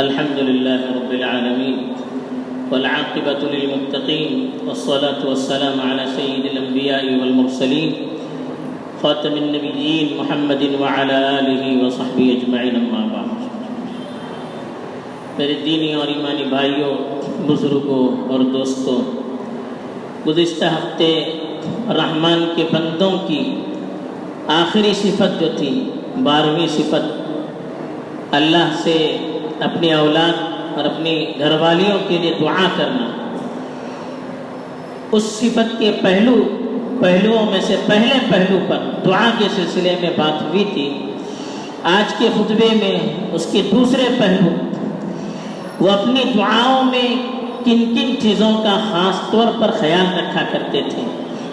الحمد لله رب العالمين والعاقبة للمتقين والصلاة والسلام على سيد الأنبياء والمرسلين خاتم النبيين محمد وعلى آله وصحبه أجمعين أما بعد. میرے دینی اور ایمانی بھائیوں، بزرگوں اور دوستوں، گزشتہ ہفتے رحمان کے بندوں کی آخری صفت جو تھی، 12ویں صفت، اللہ سے اپنی اولاد اور اپنی گھر والیوں کے لیے دعا کرنا، اس صفت کے پہلوؤں میں سے پہلے پہلو پر دعا کے سلسلے میں بات ہوئی تھی. آج کے خطبے میں اس کے دوسرے پہلو، وہ اپنی دعاؤں میں کن کن چیزوں کا خاص طور پر خیال رکھا کرتے تھے،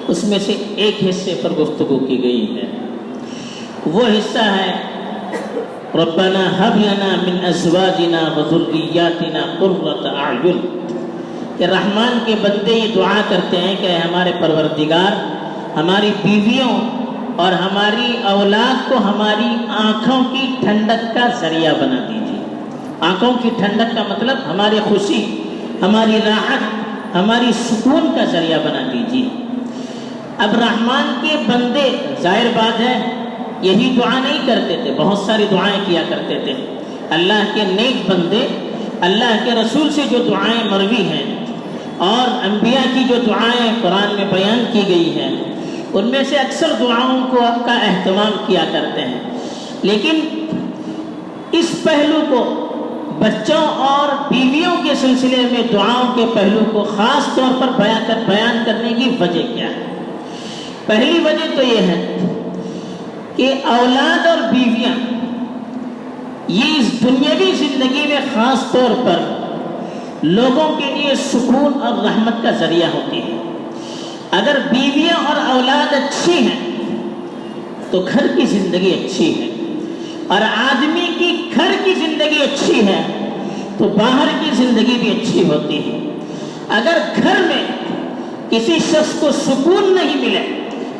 اس میں سے ایک حصے پر گفتگو کی گئی ہے. وہ حصہ ہے ربنا هب لنا من ازواجنا وذرياتنا قرۃ اعین، کہ رحمان کے بندے یہ دعا کرتے ہیں کہ ہمارے پروردگار ہماری بیویوں اور ہماری اولاد کو ہماری آنکھوں کی ٹھنڈک کا ذریعہ بنا دیجیے. آنکھوں کی ٹھنڈک کا مطلب ہماری خوشی، ہماری راحت، ہماری سکون کا ذریعہ بنا دیجیے. اب رحمان کے بندے ظاہر بات ہے یہی دعا نہیں کرتے تھے، بہت ساری دعائیں کیا کرتے تھے. اللہ کے نیک بندے اللہ کے رسول سے جو دعائیں مروی ہیں اور انبیاء کی جو دعائیں قرآن میں بیان کی گئی ہیں، ان میں سے اکثر دعاؤں کا اہتمام کیا کرتے ہیں. لیکن اس پہلو کو، بچوں اور بیویوں کے سلسلے میں دعاؤں کے پہلو کو خاص طور پر بیان کرنے کی وجہ کیا ہے؟ پہلی وجہ تو یہ ہے کہ اولاد اور بیویاں یہ اس دنیاوی زندگی میں خاص طور پر لوگوں کے لیے سکون اور رحمت کا ذریعہ ہوتی ہے. اگر بیویاں اور اولاد اچھی ہیں تو گھر کی زندگی اچھی ہے، اور آدمی کی گھر کی زندگی اچھی ہے تو باہر کی زندگی بھی اچھی ہوتی ہے. اگر گھر میں کسی شخص کو سکون نہیں ملے،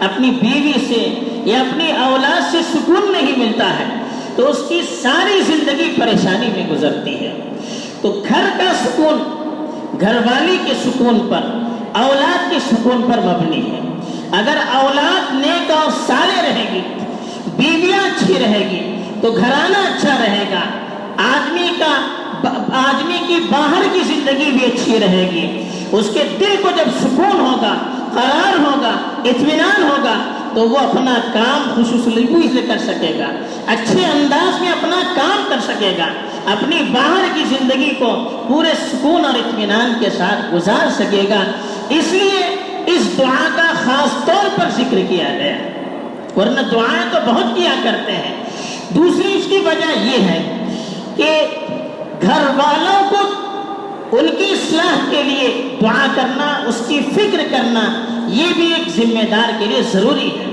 اپنی بیوی سے یا اپنی اولاد سے سکون نہیں ملتا ہے تو اس کی ساری زندگی پریشانی میں گزرتی ہے. تو گھر کا سکون گھر والی کے سکون پر، اولاد کے سکون پر مبنی ہے. اگر اولاد نیک اور صالح رہے گی، بیویاں اچھی رہے گی تو گھرانہ اچھا رہے گا. آدمی کی باہر کی زندگی بھی اچھی رہے گی. اس کے دل کو جب سکون ہوگا، قرار ہوگا، اطمینان ہوگا تو وہ اپنا کام خصوصی سے کر سکے گا، اچھے انداز میں اپنا کام کر سکے گا، اپنی باہر کی زندگی کو پورے سکون اور اطمینان کے ساتھ گزار سکے گا. اس لیے اس دعا کا خاص طور پر ذکر کیا گیا، ورنہ دعائیں تو بہت کیا کرتے ہیں. دوسری اس کی وجہ یہ ہے کہ گھر والوں کو ان کی اصلاح کے لیے دعا کرنا، اس کی فکر کرنا، یہ بھی ایک ذمہ دار کے لیے ضروری ہے.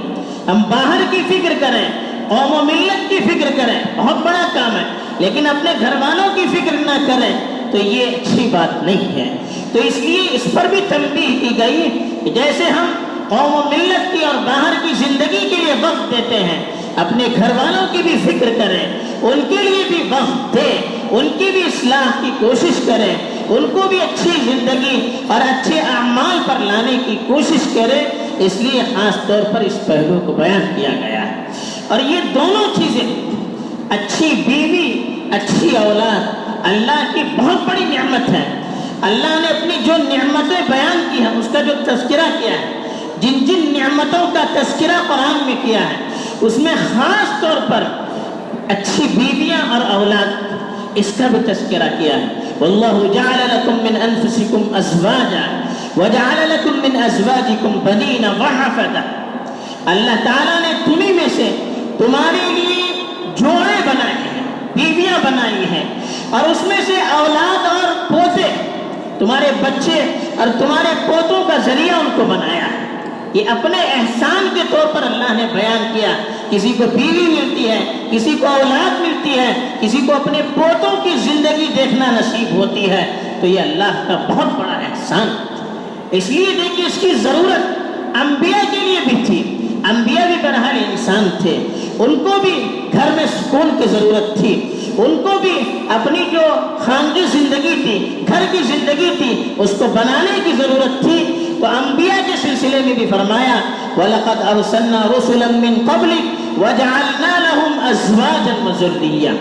ہم باہر کی فکر کریں، قوم و ملت کی فکر کریں، بہت بڑا کام ہے، لیکن اپنے گھر والوں کی فکر نہ کریں تو یہ اچھی بات نہیں ہے. تو اس لیے اس پر بھی تنبیہ کی گئی کہ جیسے ہم قوم و ملت کی اور باہر کی زندگی کے لیے وقت دیتے ہیں، اپنے گھر والوں کی بھی فکر کریں، ان کے لیے بھی وقت دیں، ان کی بھی اصلاح کی کوشش کریں، ان کو بھی اچھی زندگی اور اچھے اعمال پر لانے کی کوشش کریں. اس لیے خاص طور پر اس پہلو کو بیان کیا گیا ہے. اور یہ دونوں چیزیں، اچھی بیوی، اچھی اولاد، اللہ کی بہت بڑی نعمت ہے. اللہ نے اپنی جو نعمتیں بیان کی ہیں اس کا جو تذکرہ کیا ہے، جن جن نعمتوں کا تذکرہ قرآن میں کیا ہے، اس میں خاص طور پر اچھی بیویاں اور اولاد، اس کا بھی تذکرہ کیا ہے. واللہ جعل لکم من انفسکم ازواجا وجعل لکم من ازواجکم بنین وحفدہ. اللہ تعالیٰ نے تمہیں میں سے تمہارے لیے جوڑے بنائے ہیں، بیویاں بنائی ہیں، اور اس میں سے اولاد اور پوتے، تمہارے بچے اور تمہارے پوتوں کا ذریعہ ان کو بنایا ہے. یہ اپنے احسان کے طور پر اللہ نے بیان کیا. کسی کو بیوی ملتی ہے، کسی کو اولاد ملتی ہے، کسی کو اپنے پوتوں کی زندگی دیکھنا نصیب ہوتی ہے، تو یہ اللہ کا بہت بڑا احسان. اس لیے دیکھیے اس کی ضرورت انبیاء کے لیے بھی تھی. انبیاء بھی بہرحال انسان تھے، ان کو بھی گھر میں سکون کی ضرورت تھی. ان کو بھی اپنی جو خاندی زندگی تھی، گھر کی زندگی تھی، اس کو بنانے کی ضرورت تھی۔ تو انبیاء کے سلسلے میں بھی فرمایا وَلَقَدْ أَرْسَلْنَا رُسُلًا مِّن قَبْلِكَ وَجَعَلْنَا لَهُمْ أَزْوَاجًا وَذُرِّيَّةً،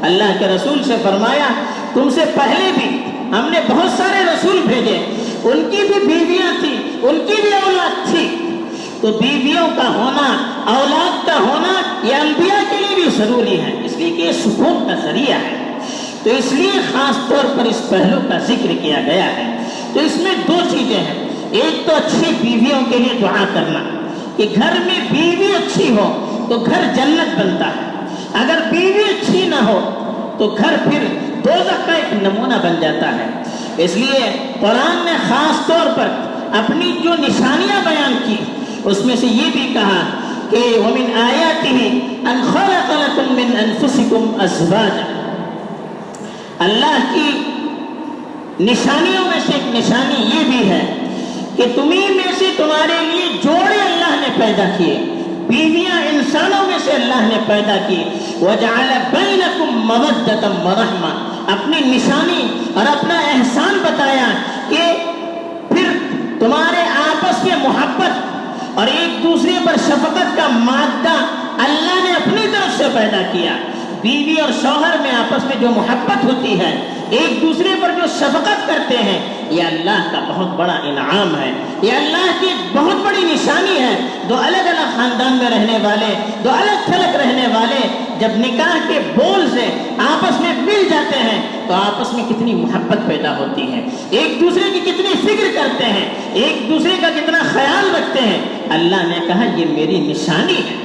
اللہ کے رسول سے فرمایا تم سے پہلے بھی ہم نے بہت سارے رسول بھیجے، ان کی بھی بیویاں تھیں، ان کی بھی اولاد تھی۔ تو بیویوں کا ہونا، اولاد کا ہونا یہ انبیاء کے لیے بھی ضروری ہے، اس لیے کہ یہ سکون کا ذریعہ ہے۔ تو اس لیے خاص طور پر اس پہلو کا ذکر کیا گیا ہے۔ تو اس میں دو چیزیں ہیں، ایک تو اچھی بیویوں کے لیے دعا کرنا کہ گھر میں بیوی اچھی ہو تو گھر جنت بنتا ہے، اگر بیوی اچھی نہ ہو تو گھر پھر دوزخ کا ایک نمونہ بن جاتا ہے۔ اس لیے قرآن نے خاص طور پر اپنی جو نشانیاں بیان کی اس میں سے یہ بھی کہا کہ وَمِنْ آيَاتِهِ أَنْ خَلَقَ لَكُم مِّنْ أَنفُسِكُمْ أَزْوَاجًا، اللہ کی نشانیوں میں سے ایک نشانی یہ بھی ہے کہ تمہیں میں سے تمہارے لیے جوڑے اللہ نے پیدا کیے، بیویاں انسانوں میں سے اللہ نے پیدا کی۔ وَجَعَلَ بَيْنَكُمْ مَوَدَّةً وَرَحْمَةً، اپنی نشانی اور اپنا احسان بتایا کہ پھر تمہارے آپس میں محبت اور ایک دوسرے پر شفقت کا مادہ اللہ نے اپنی طرف سے پیدا کیا۔ بیوی اور شوہر میں آپس میں جو محبت ہوتی ہے، ایک دوسرے پر جو شفقت کرتے ہیں، یہ اللہ کا بہت بڑا انعام ہے، یہ اللہ کی بہت بڑی نشانی ہے۔ دو الگ الگ خاندان میں رہنے والے، دو الگ تھلگ رہنے والے جب نکاح کے بول سے آپس میں مل جاتے ہیں تو آپس میں کتنی محبت پیدا ہوتی ہے، ایک دوسرے کی کتنی فکر کرتے ہیں، ایک دوسرے کا کتنا خیال رکھتے ہیں۔ اللہ نے کہا یہ میری نشانی ہے۔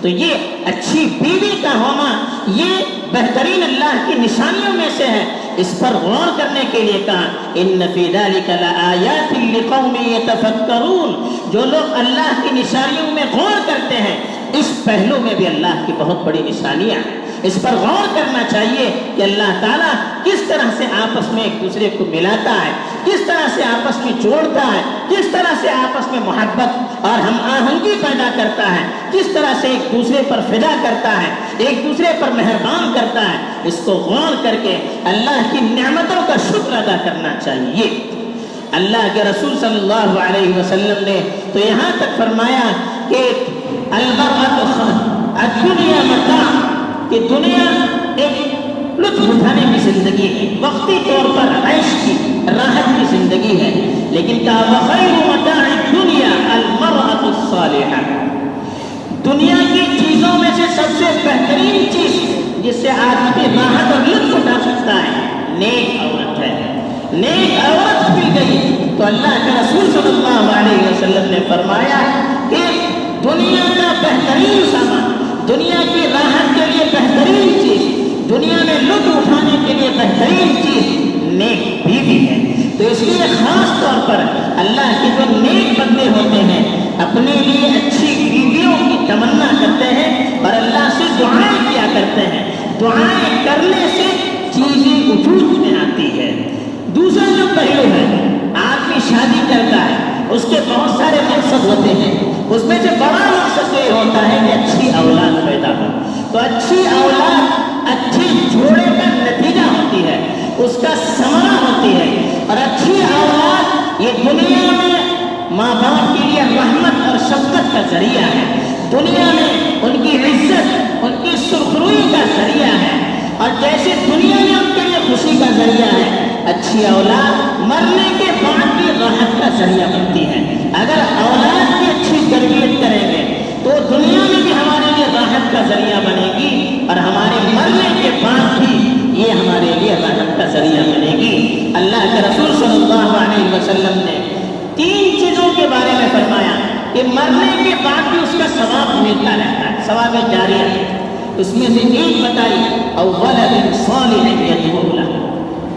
تو یہ اچھی بیوی کا ہونا یہ بہترین اللہ کی نشانیوں میں سے ہے، اس پر غور کرنے کے لیے کہا ان فی ذلک لآیات لقوم یتفکرون، جو لوگ اللہ کی نشانیوں میں غور کرتے ہیں اس پہلو میں بھی اللہ کی بہت بڑی نشانیاں ہیں، اس پر غور کرنا چاہیے کہ اللہ تعالیٰ کس طرح سے آپس میں ایک دوسرے کو ملاتا ہے، کس طرح سے آپس میں جوڑتا ہے، کس طرح سے آپس میں محبت اور ہم آہنگی پیدا کرتا ہے، کس طرح سے ایک دوسرے پر فدا کرتا ہے، ایک دوسرے پر مہربان کرتا ہے۔ اس کو غور کر کے اللہ کی نعمتوں کا شکر ادا کرنا چاہیے۔ اللہ کے رسول صلی اللہ علیہ وسلم نے تو یہاں تک فرمایا کہ الدنیا متاع، کہ دنیا ایک لطف اٹھانے کی زندگی ہے، وقتی طور پر عیش کی راحت کی زندگی ہے، لیکن کہا وخیر متاع الدنیا المرأة الصالحہ، دنیا کی چیزوں میں سے سب سے بہترین چیز جس سے آدمی راحت اور لطف اٹھا سکتا ہے نیک عورت ہے۔ نیک عورت مل گئی تو اللہ کے رسول صلی اللہ علیہ وسلم نے فرمایا کہ دنیا کا بہترین سامان، دنیا کی راحت کے لیے بہترین چیز، دنیا میں لطف اٹھانے کے لیے بہترین چیز نیک بیوی ہے۔ تو اس لیے خاص طور پر اللہ کے جو نیک بندے ہوتے ہیں اپنے لیے اچھی بیویوں کی تمنا کرتے ہیں اور اللہ سے دعائیں کیا کرتے ہیں۔ دعائیں کرنے سے چیزیں وجود میں آتی ہے۔ دوسرا جو پہلو ہے، آدمی شادی کرتا ہے، اس کے بہت سارے مقصد ہوتے ہیں، اس میں سے بڑا مقصد یہ ہوتا ہے کہ اچھی اولاد پیدا ہو۔ تو اچھی اولاد اچھی جوڑے کا نتیجہ ہوتی ہے، اس کا ثمرہ ہوتی ہے، اور اچھی اولاد یہ دنیا میں ماں باپ کے لیے رحمت اور شفقت کا ذریعہ ہے، دنیا میں ان کی عزت، ان کی سرخروئی کا ذریعہ ہے، اور جیسے دنیا میں ان کے لیے خوشی کا ذریعہ ہے، اچھی اولاد مرنے کے بعد بھی راحت کا ذریعہ بنتی ہے۔ اگر اولاد کی اچھی تربیت کریں گے تو دنیا میں بھی ہمارے لیے راحت کا ذریعہ بنے گی، اور ہمارے مرنے کے بعد بھی یہ ہمارے لیے راحت کا ذریعہ بنے گی۔ اللہ کے رسول صلی اللہ علیہ وسلم نے 3 چیزوں کے بارے میں فرمایا کہ مرنے کے بعد بھی اس کا ثواب ملتا رہتا ہے، ثواب جاری ہے۔ اس میں سے ایک بتائی اولاد صالح یدعو لہ،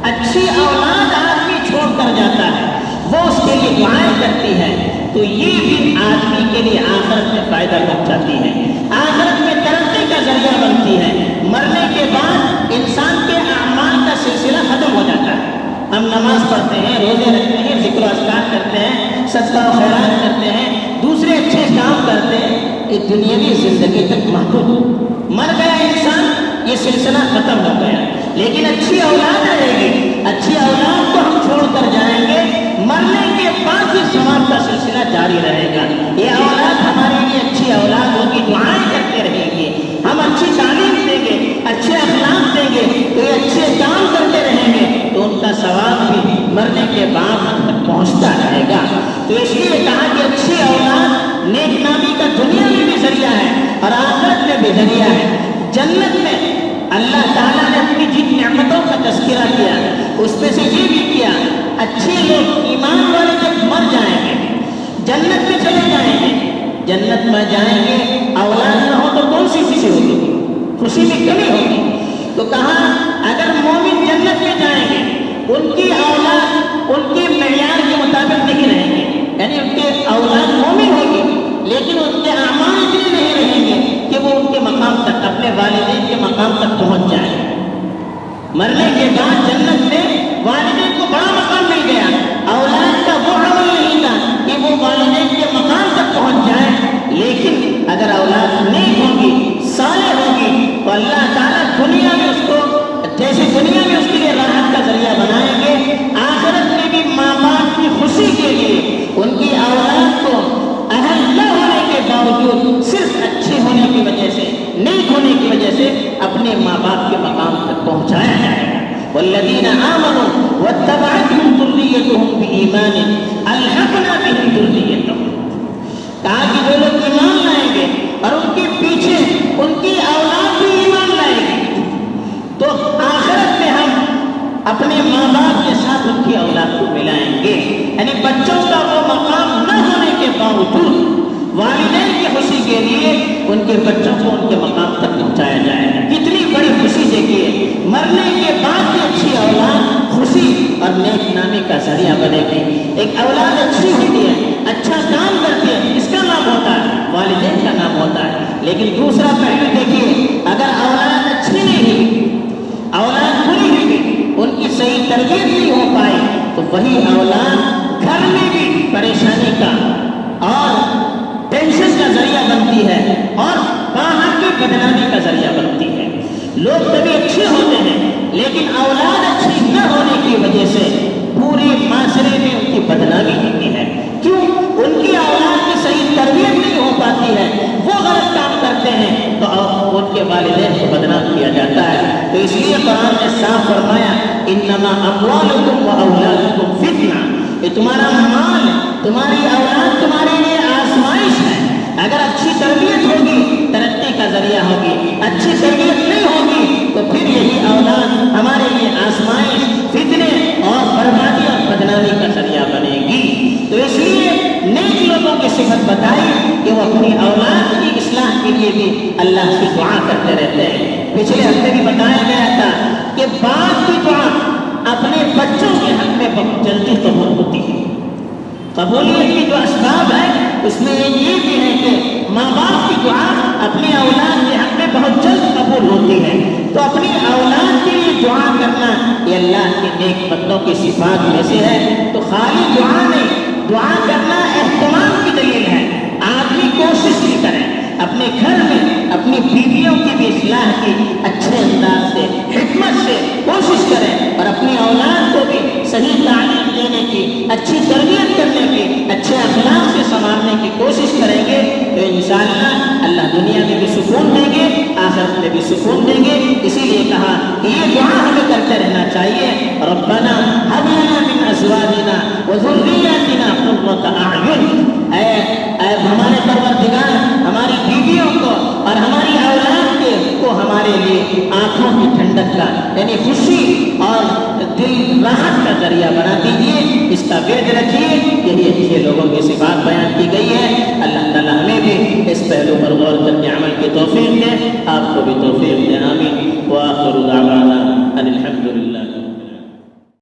اچھی اولاد آدمی چھوڑ کر جاتا ہے، وہ اس کے لیے دعائیں کرتی ہے، تو یہ بھی آدمی کے لیے آخرت میں فائدہ پہنچاتی ہے، آخرت میں ترقی کا ذریعہ بنتی ہے۔ مرنے کے بعد انسان کے اعمال کا سلسلہ ختم ہو جاتا ہے، ہم نماز پڑھتے ہیں، روزے رکھتے ہیں، ذکر و اذکار کرتے ہیں، صدقہ و خیرات کرتے ہیں، دوسرے اچھے کام کرتے ہیں، یہ دنیاوی زندگی تک محدود۔ مر گیا انسان، یہ سلسلہ ختم ہو گیا، لیکن اچھی اولاد رہے گی، اچھی اولاد کو ہم چھوڑ کر جائیں گے، مرنے کے بعد بھی ثواب کا سلسلہ جاری رہے گا۔ یہ اولاد ہمارے لیے اچھی اولاد ہوگی، دعائیں کرتے رہیں گے، ہم اچھی تعلیم دیں گے، اچھے اخلاق دیں گے، تو یہ اچھے کام کرتے رہیں گے تو ان کا ثواب بھی مرنے کے بعد ہم تک پہنچتا رہے گا۔ تو اس لیے کہا کہ اچھی اولاد نیک نامی کا دنیا میں بھی ذریعہ ہے اور آخرت میں بھی ذریعہ ہے۔ جنت میں اللہ تعالیٰ نے اپنی جن نعمتوں کا تذکرہ کیا اس میں سے یہ بھی کیا، اچھے لوگ ایمان والے جب مر جائیں گے جنت میں چلے جائیں گے، جنت میں جائیں گے، اولاد نہ ہو تو کون سی خوشی ہوگی؟ خوشی میں کمی ہوگی۔ تو کہا اگر مومن جنت میں جائیں گے ان کی اولاد ان کے معیار کے مطابق نہیں رہیں گے، یعنی ان کے اولاد مومن ہوگی لیکن ان کے اعمال اتنے نہیں رہیں گے کہ وہ ان کے مقام تک، اپنے والدین کے مقام تک پہنچ جائیں۔ مرنے کے بعد جنت میں والدین کو بڑا مقام مل گیا، اولاد کا وہ عمل نہیں تھا کہ وہ والدین کے مقام تک پہنچ جائے، لیکن اگر اولاد نیک ہوگی، صالح ہوگی تو اللہ تعالیٰ دنیا میں اس کو جیسے دنیا میں اس کے لیے راحت کا ذریعہ بنائیں گے، آخرت میں بھی ماں باپ کی خوشی کے لیے ان کی اولاد کو اہل نہ ہونے کے باوجود صرف اچھے ہونے کی وجہ سے، نیک ہونے کی وجہ سے اپنے ماں باپ کے مقام تک پہنچایا جائے گا۔ والذین آمنوا واتبعتهم ذریتهم بإیمان الحقنا بهم ذریتهم، کہا کہ جو لوگ ایمان لائیں گے اور ان کے پیچھے ان کی اولاد بھی ایمان لائے گی تو آخرت میں ہم اپنے ماں باپ کے ساتھ ان کی اولاد کو ملائیں گے، یعنی بچوں کا وہ مقام نہ ہونے کے باوجود والدین کی خوشی کے لیے ان کے بچوں کو ان کے مقام تک پہنچایا جائے گا۔ کتنی بڑی خوشی دیکھیے، مرنے کے بعد بھی اچھی اولاد خوشی اور نیک نامی کا ذریعہ بنے گی۔ ایک اولاد اچھی ہوتی ہے، اچھا کام کرتی ہے، اس کا نام ہوتا ہے، والدین کا نام ہوتا ہے۔ لیکن دوسرا پہلو دیکھیے، اگر اولاد اچھی نہیں ہوئی، اولاد بری ہوئی، ان کی صحیح تربیت نہیں ہو پائی تو وہی اولاد گھر میں بھی پریشانی کا اور ٹینشن کا ذریعہ بنتی ہے اور باہر کی بدنامی کا ذریعہ بنتی ہے۔ لوگ کبھی اچھے ہوتے ہیں لیکن اولاد اچھی نہ ہونے کی وجہ سے پورے معاشرے میں ان کی بدنامی ہوتی ہے۔ کیوں؟ ان کی اولاد کی صحیح تربیت نہیں ہو پاتی ہے، وہ غلط کام کرتے ہیں تو ان کے والدین کو بدنام کیا جاتا ہے۔ تو اس لیے قرآن نے صاف فرمایا انما اموالکم واولادکم فتنہ، یہ تمہارا مال، تمہاری اولاد تمہارے لیے آزمائش ہے۔ اگر اچھی تربیت ہوگی ترقی کا ذریعہ ہوگی، اچھی تربیت نہیں ہوگی تو پھر یہی اولاد ہمارے لیے آزمائش، فتنے اور بربادی اور بدنامی کا ذریعہ بنے گی۔ تو اس لیے نیک لوگوں کی صفت بتائی کہ وہ اپنی اولاد کی اصلاح کے لیے بھی اللہ سے دعا کرتے رہتے ہیں۔ پچھلے ہفتے بھی بتایا گیا تھا کہ باپ کی دعا اپنے بچوں کے حق میں بہت جلدی قبول ہوتی ہے۔ قبولیت کی جو اسباب ہے اس میں یہ بھی ہے کہ ماں باپ کی دعا اپنی اولاد کے حق میں بہت جلد قبول ہوتی ہے۔ تو اپنی اولاد کے لیے دعا کرنا یہ اللہ کے نیک بندوں کی صفات میں سے ہے۔ تو خالی دعا نہیں، دعا کرنا اہتمام کی دلیل ہے۔ آدمی کوشش بھی کریں اپنے گھر میں اپنی بیویوں کی بھی اصلاح کی، اچھے انداز سے، حکمت سے کوشش کریں اور اپنی اولاد کو بھی صحیح تعلیم دینے کی، اچھی تربیت کرنے کی، اچھے اخلاق سے سنوارنے کی کوشش کریں گے تو انشاءاللہ اللہ دنیا میں بھی سکون دیں گے، آخرت میں بھی سکون دیں گے۔ اسی لیے کہا یہ دعا ہمیں کرتے رہنا چاہیے، ربنا هب لنا من ازواجنا وذرياتنا قرة اعین، اے ہمارے پروردگار ہماری بیویوں کو اور ہماری اولاد کو ہمارے لیے آنکھوں کی ٹھنڈک کا، یعنی خوشی اور دل راحت کا ذریعہ بنا دیجیے، اس کا ورد رکھیے۔ یہی اچھے لوگوں کی صفات بیان کی گئی ہے۔ اللہ تعالیٰ ہمیں بھی اس پہلو پر غور کر کے عمل کی توفیق دے، آپ کو بھی توفیق دے۔